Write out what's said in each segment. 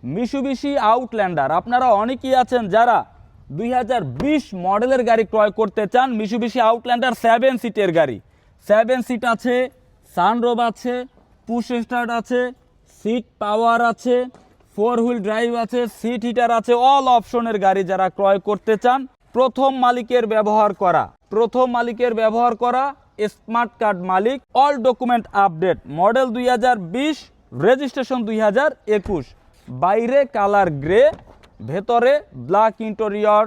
মিশুবিশি Outlander. আপনারা অনেকেই আছেন যারা 2020 মডেলের গাড়ি ক্রয় করতে চান। মিশুবিশি আউটল্যান্ডার 7 সিটের গাড়ি, 7 সিট আছে, সানরুফ আছে, পুশ স্টার্ট আছে, সিট পাওয়ার আছে, 4 হুইল ড্রাইভ আছে, সিট হিটার আছে, অল অপশনের গাড়ি যারা ক্রয় করতে চান, প্রথম মালিকের ব্যবহার করা স্মার্ট কার্ড মালিক, all document update, model 2020, registration 2021, বাইরে কালার গ্রে, ভেতরে black interior,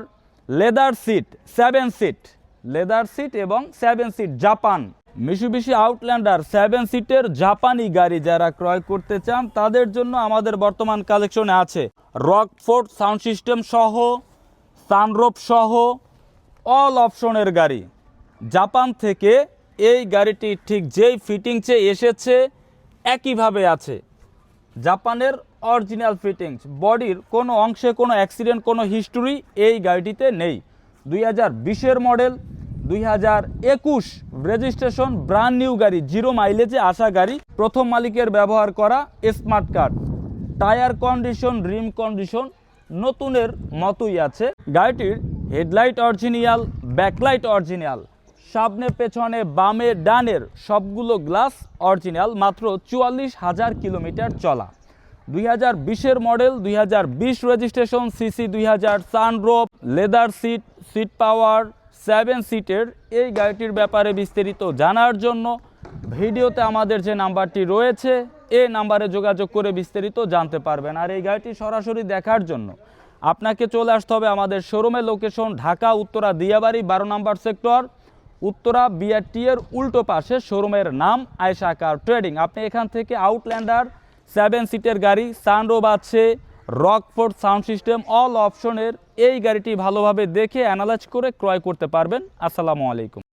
leather seat, 7 seat, leather seat এবং 7 সিট জাপান। মিশুবিশি আউটল্যান্ডার 7 সিটের জাপানি গাড়ি যারা ক্রয় করতে চান তাদের জন্য আমাদের বর্তমান কালেকশনে আছে রকফোর্ড সাউন্ড সিস্টেম সহ, সানরুফ সহ, অল অপশনের গাড়ি। জাপান থেকে এই গাড়িটি ঠিক যেই ফিটিংসে এসেছে একইভাবে আছে, জাপানের অরিজিনাল ফিটিংস, বডির কোনো অংশে কোনো অ্যাক্সিডেন্ট, কোনো হিস্টোরি এই গাড়িটিতে নেই। 2020-এর মডেল, 2021 রেজিস্ট্রেশন, ব্র্যান্ড নিউ গাড়ি, 0 মাইলেজে আসা গাড়ি, প্রথম মালিকের ব্যবহার করা স্মার্ট কার্ড, টায়ার কন্ডিশন, রিম কন্ডিশন নতুনের মতোই আছে। গাড়িটির হেডলাইট অরিজিনাল, ব্যাকলাইট অরিজিনাল, সামনে পেছনে বামে ডানের সবগুলো গ্লাস অরিজিনাল, মাত্র 44,000 কিলোমিটার চলা। 2020-এর model, 2020 registration, CC 2000, sunroof, leather seat, seat power, 7 সিটের এই গাড়িটির ব্যাপারে বিস্তারিত জানার জন্য ভিডিওতে আমাদের যে নাম্বারটি রয়েছে এই নাম্বারে যোগাযোগ করে বিস্তারিত জানতে পারবেন। আর এই গাড়িটি সরাসরি দেখার জন্য আপনাকে চলে আসতে হবে আমাদের শোরুমের লোকেশন ঢাকা উত্তরা দিয়াবাড়ি 12 নম্বর সেক্টর, উত্তরা বিআরটি এর উল্টো পাশে শোরুমের নাম আয়েশা কার ট্রেডিং। আপনি এখান থেকে আউটল্যান্ডার 7 সিটের গাড়ি, সানরুফ আছে, রকফোর্ড সাউন্ড সিস্টেম, অল অপশনের এই গাড়িটি ভালোভাবে দেখে অ্যানালাইজ করে ক্রয় করতে পারবেন। আসসালামু আলাইকুম।